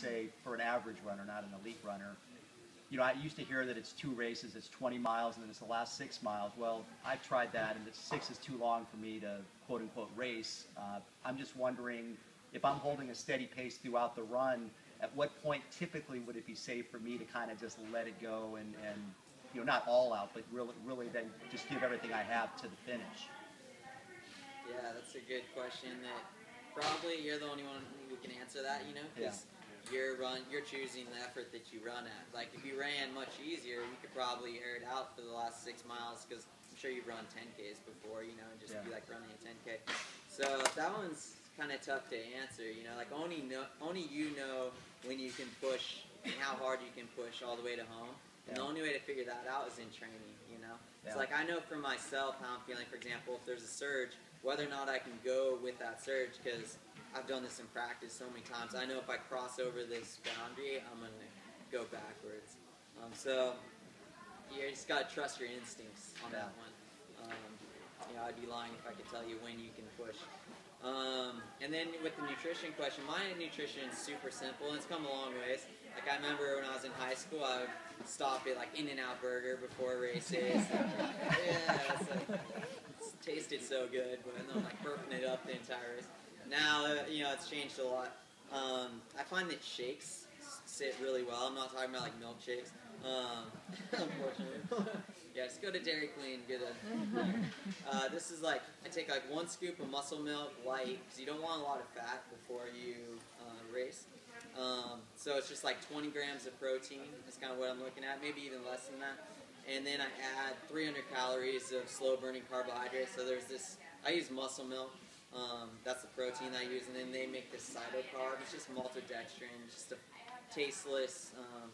say, for an average runner, not an elite runner. You know, I used to hear that it's 2 races, it's 20 miles, and then it's the last 6 miles. Well, I've tried that, and 6 is too long for me to quote-unquote race. I'm just wondering, if I'm holding a steady pace throughout the run, at what point typically would it be safe for me to kind of just let it go and you know, not all out, but really then just give everything I have to the finish? Yeah, that's a good question. That probably you're the only one who can answer that, you know, because you're choosing the effort that you run at. Like if you ran much easier, you could probably air it out for the last 6 miles, because I'm sure you've run 10Ks before, you know, and just be like running a 10K. So that one's kind of tough to answer, you know, like only you know when you can push and how hard you can push all the way to home. And the only way to figure that out is in training, you know. It's like I know for myself how I'm feeling. For example, if there's a surge, whether or not I can go with that surge, because I've done this in practice so many times. I know if I cross over this boundary, I'm going to go backwards. So you just got to trust your instincts on that one. You know, I'd be lying if I could tell you when you can push. And then with the nutrition question, my nutrition is super simple, and it's come a long ways. Like I remember when I was in high school, I would stop at like In-N-Out Burger before races. It tasted so good, but then I'm like burping it up the entire race. Now, you know, it's changed a lot. I find that shakes sit really well. I'm not talking about like milkshakes. Unfortunately. Yeah, just go to Dairy Queen, get a... this is like, I take like 1 scoop of muscle milk, light, because you don't want a lot of fat before you race. So it's just like 20 grams of protein. That's kind of what I'm looking at, maybe even less than that. And then I add 300 calories of slow-burning carbohydrates. So there's this, I use muscle milk. That's the protein I use. And then they make this cytocarb. It's just maltodextrin, just a tasteless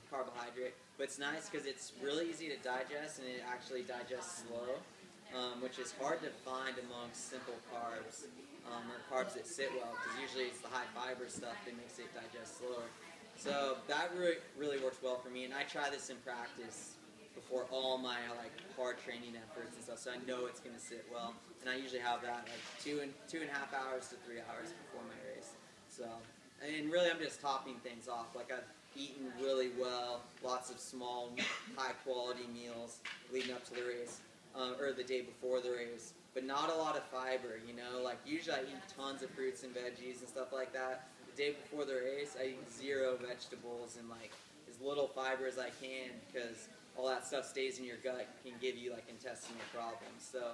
carbohydrate. But it's nice because it's really easy to digest, and it actually digests slow, which is hard to find amongst simple carbs, or carbs that sit well, because usually it's the high fiber stuff that makes it digest slower. So that really works well for me, and I try this in practice before all my like hard training efforts and stuff, so I know it's going to sit well. And I usually have that like 2.5 hours to 3 hours before my race. So, and really I'm just topping things off. Like I've eaten really well, lots of small, high quality meals leading up to the race, or the day before the race, but not a lot of fiber, you know. Like usually I eat tons of fruits and veggies and stuff like that. The day before the race I eat 0 vegetables and like as little fiber as I can, because all that stuff stays in your gut, can give you like intestinal problems. So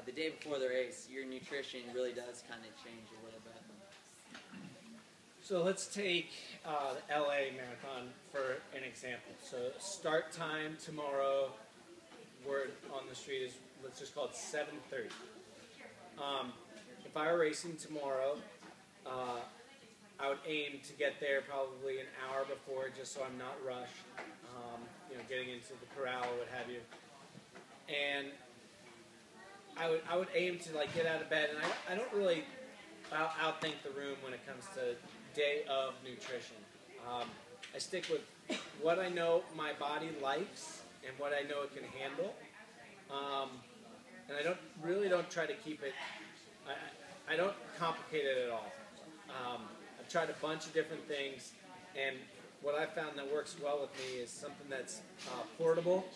the day before the race, your nutrition really does kind of change a little bit. So let's take the LA Marathon for an example. So start time tomorrow, word on the street is, let's just call it 7:30. If I were racing tomorrow, I would aim to get there probably an hour before, just so I'm not rushed, you know, getting into the corral or what have you. And I would aim to like get out of bed, and I don't really outthink the room when it comes to day of nutrition. I stick with what I know my body likes and what I know it can handle, and I don't try to keep it. I don't complicate it at all. I've tried a bunch of different things, and what I found that works well with me is something that's portable.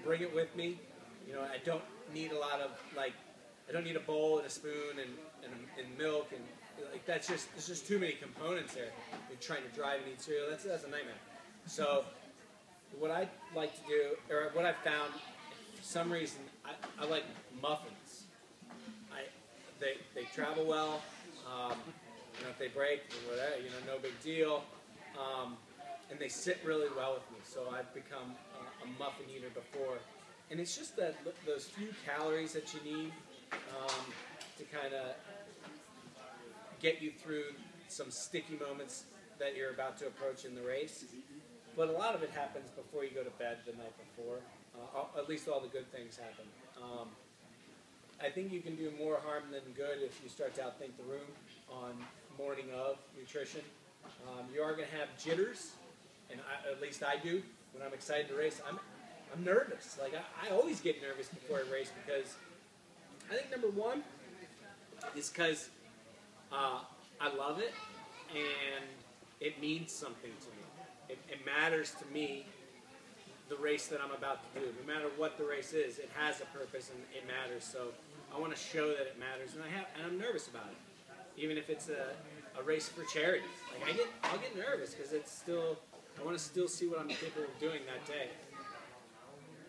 Bring it with me. You know, I don't need a lot of like. I don't need a bowl and a spoon and milk and like there's just too many components there. You're trying to drive and eat cereal. That's a nightmare. So what I like to do, or what I've found, for some reason, I like muffins. They travel well. You know, if they break, whatever, you know, no big deal. And they sit really well with me. So I've become a muffin eater before. And it's just that those few calories that you need to kind of get you through some sticky moments that you're about to approach in the race. But a lot of it happens before you go to bed the night before. At least all the good things happen. I think you can do more harm than good if you start to outthink the room on morning of nutrition. You are going to have jitters, and at least I do when I'm excited to race. I'm nervous. Like I always get nervous before I race, because I think number one is because I love it, and it means something to me. It matters to me, the race that I'm about to do. No matter what the race is, it has a purpose and it matters. So I want to show that it matters, and I'm nervous about it. Even if it's a race for charity, like I'll get nervous because I want to still see what I'm capable of doing that day.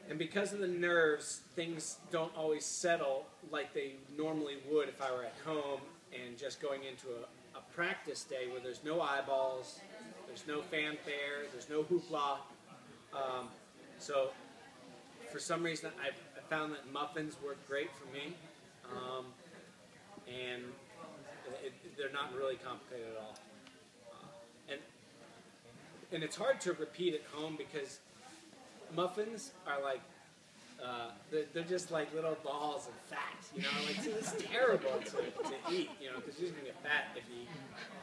And because of the nerves, things don't always settle like they normally would if I were at home and just going into a practice day where there's no eyeballs, there's no fanfare, there's no hoopla. So for some reason, I found that muffins work great for me, and they're not really complicated at all. And it's hard to repeat at home because muffins are like, they're just like little balls of fat, you know, like so it's terrible to eat, you know, because you're just going to get fat if you eat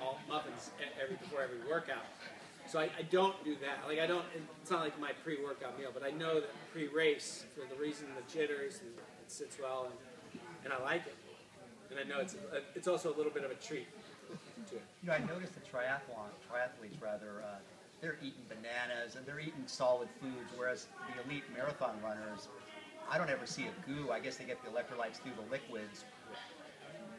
all muffins before every workout. So I don't do that. Like it's not like my pre-workout meal, but I know that pre-race, for the reason the jitters, and it sits well, and I like it. And I know it's also a little bit of a treat to it. You know, I noticed the triathletes rather, they're eating bananas and they're eating solid foods, whereas the elite marathon runners, I don't ever see a goo. I guess they get the electrolytes through the liquids.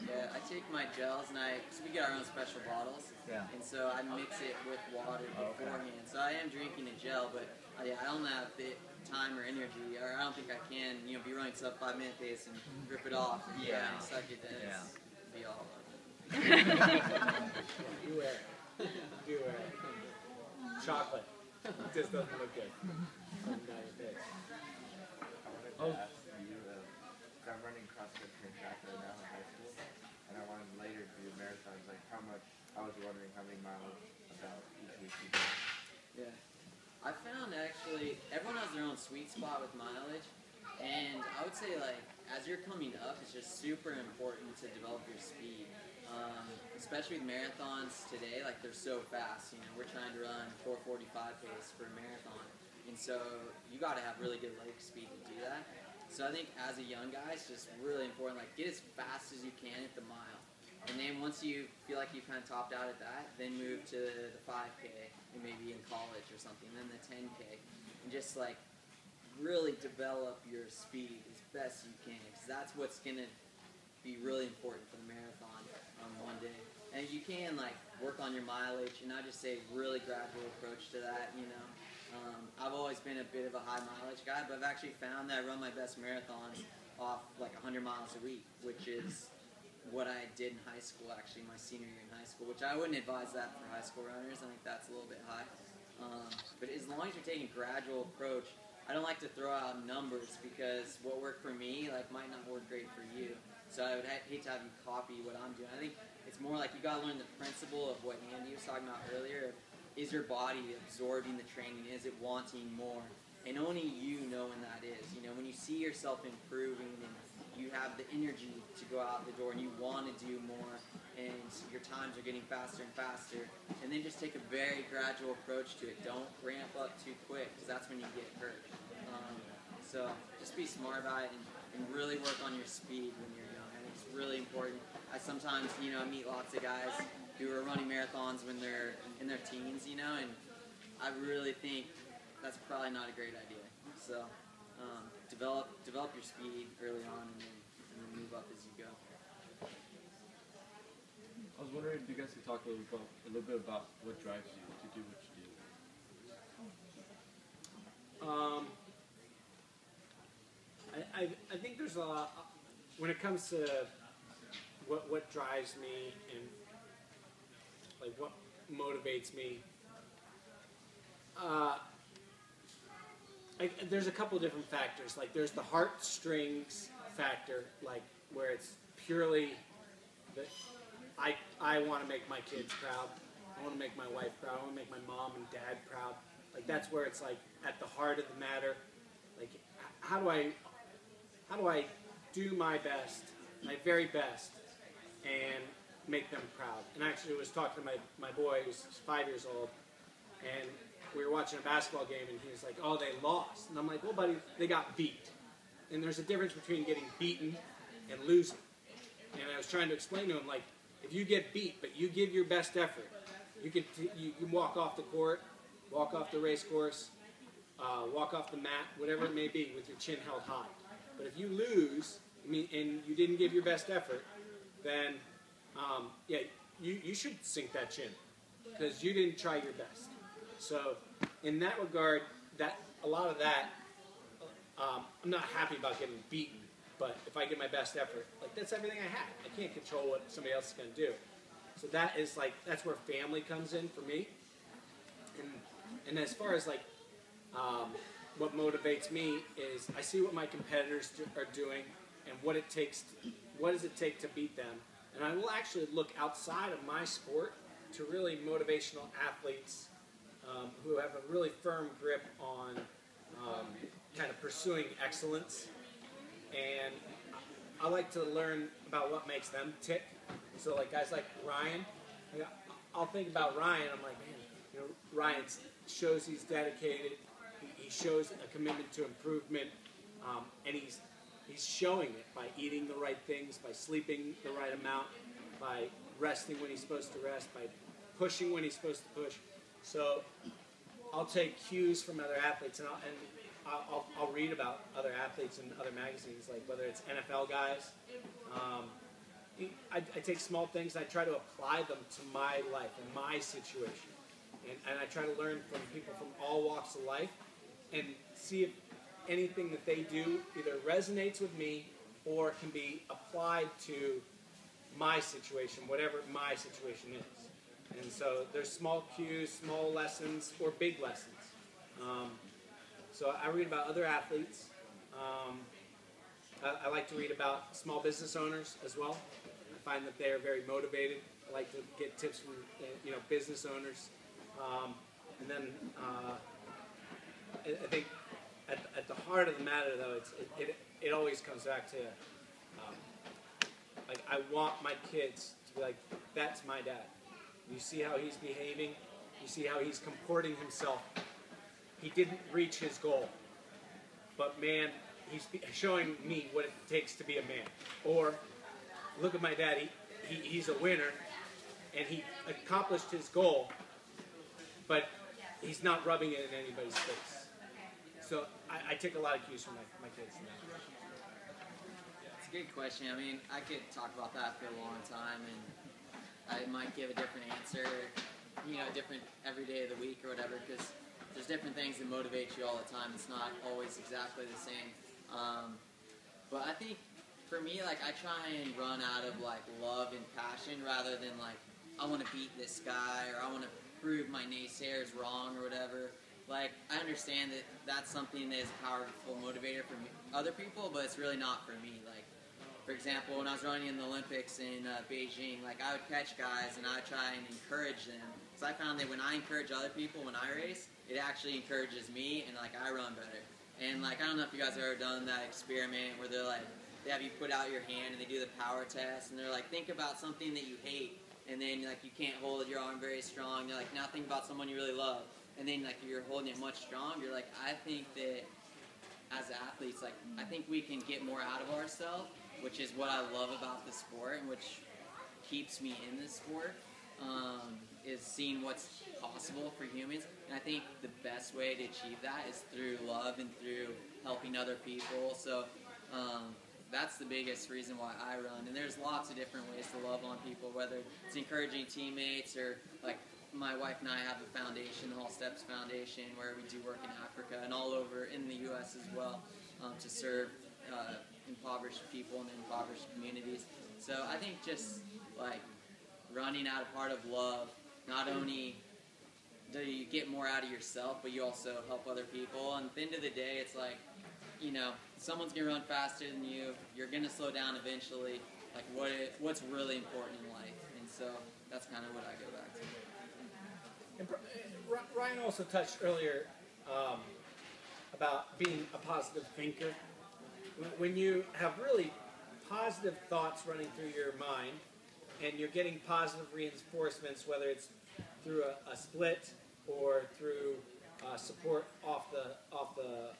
Yeah, I take my gels and so we get our own special bottles. Yeah. And so I mix it with water beforehand. So I am drinking a gel, but I don't have the time or energy, or I don't think I can, be running sub 5 minute pace and rip it off and and suck it. Then it'd be all You wear it. You wear it. Chocolate. It just doesn't look good. I wanted to ask you, I'm running CrossFit and track right now in high school, and I wanted later to do marathons. Like, I was wondering how many miles about each week you do. Yeah. I found actually, everyone has their own sweet spot with mileage, and I would say like, as you're coming up, it's just super important to develop your speed. Especially with marathons today, like they're so fast, we're trying to run 4:45 pace for a marathon. And so you got to have really good leg speed to do that. So I think as a young guy, it's just really important, like get as fast as you can at the mile. And then once you feel like you've kind of topped out at that, then move to the 5K and maybe in college or something, then the 10K. And just like really develop your speed as best you can, because that's what's going to be really important for the marathon one day. And you can like work on your mileage, and I just say really gradual approach to that, I've always been a bit of a high mileage guy, but I've actually found that I run my best marathons off like 100 miles a week, which is what I did in high school, actually my senior year in high school, which I wouldn't advise that for high school runners. I think that's a little bit high. But as long as you're taking a gradual approach, I don't like to throw out numbers because what worked for me might not work great for you. So I would hate to have you copy what I'm doing. I think it's more like you got to learn the principle of what Andy was talking about earlier. Is your body absorbing the training? Is it wanting more? And only you know when that is. When you see yourself improving and you have the energy to go out the door and you want to do more and your times are getting faster and faster, and then just take a very gradual approach to it. Don't ramp up too quick because that's when you get hurt. So just be smart about it and really work on your speed when you're young. I think it's really important. I sometimes, I meet lots of guys who are running marathons when they're in their teens, and I really think that's probably not a great idea. So develop your speed early on and then move up as you go. I was wondering if you guys could talk a little bit about what drives you to do what you do. I think there's a lot, when it comes to what drives me and like what motivates me, there's a couple of different factors. Like there's the heartstrings factor, like where it's purely that I want to make my kids proud. I want to make my wife proud. I want to make my mom and dad proud. Like that's where it's like at the heart of the matter. Like how do I do my best, my very best, and make them proud? And actually, I was talking to my boy who's 5 years old, and we were watching a basketball game, and he was like, "Oh, they lost." And I'm like, "Well, buddy, they got beat." And there's a difference between getting beaten and losing. And I was trying to explain to him, like, if you get beat, but you give your best effort, you can walk off the court, walk off the race course, walk off the mat, whatever it may be, with your chin held high. But if you lose, and you didn't give your best effort, then yeah, you should sink that chin because you didn't try your best. So in that regard, that a lot of that, I'm not happy about getting beaten, but if I give my best effort, like that's everything I have. I can't control what somebody else is going to do. So that is like, that's where family comes in for me. And as far as like what motivates me is I see what my competitors are doing and what does it take to beat them. And I will actually look outside of my sport to really motivational athletes who have a really firm grip on kind of pursuing excellence. And I like to learn about what makes them tick. So like guys like Ryan, I'll think about Ryan, I'm like, man, Ryan shows he's dedicated, he shows a commitment to improvement, and he's showing it by eating the right things, by sleeping the right amount, by resting when he's supposed to rest, by pushing when he's supposed to push. So I'll take cues from other athletes, and I'll read about other athletes in other magazines, like whether it's NFL guys. I take small things and I try to apply them to my life and my situation. And I try to learn from people from all walks of life and see if anything that they do either resonates with me or can be applied to my situation, whatever my situation is. And so there's small cues, small lessons, or big lessons. So I read about other athletes. I like to read about small business owners as well. I find that they are very motivated. I like to get tips from business owners. And then I think at the heart of the matter, though, it always comes back to like I want my kids to be like, that's my dad. You see how he's behaving. You see how he's comporting himself. He didn't reach his goal, but man, he's showing me what it takes to be a man. Or look at my dad. He's a winner, and he accomplished his goal, but he's not rubbing it in anybody's face. So I take a lot of cues from my kids now. It's a good question. I mean, I could talk about that for a long time, and I might give a different answer, different every day of the week or whatever, because there's different things that motivate you all the time. It's not always exactly the same. But I think for me, like, I try and run out of like love and passion rather than like I want to beat this guy or I want to prove my naysayers wrong or whatever. Like, I understand that that's something that is a powerful motivator for other people, but it's really not for me. Like, for example, when I was running in the Olympics in Beijing, like, I would catch guys and I would try and encourage them. So I found that when I encourage other people when I race, it actually encourages me and like I run better. And like, I don't know if you guys have ever done that experiment where they're like, they have you put out your hand and they do the power test and they're like, think about something that you hate and then like you can't hold your arm very strong. They're like, now think about someone you really love. And then like you're holding it much stronger. Like, I think that as athletes, like, I think we can get more out of ourselves, which is what I love about the sport and which keeps me in this sport, is seeing what's possible for humans. And I think the best way to achieve that is through love and through helping other people. So that's the biggest reason why I run. And there's lots of different ways to love on people, whether it's encouraging teammates or like my wife and I have a foundation, the All Steps Foundation, where we do work in Africa and all over in the U.S. as well, to serve impoverished people and impoverished communities. So I think just like running out of heart of love, not only do you get more out of yourself, but you also help other people. And at the end of the day, it's like, someone's going to run faster than you. You're going to slow down eventually. Like, what's really important in life. And so that's kind of what I go back to. And Ryan also touched earlier about being a positive thinker. When you have really positive thoughts running through your mind and you're getting positive reinforcements, whether it's through a split or through support off the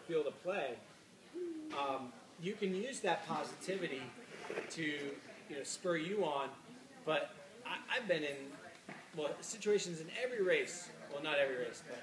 field of play, you can use that positivity to spur you on. But I've been in situations in every race. Well, not every race, but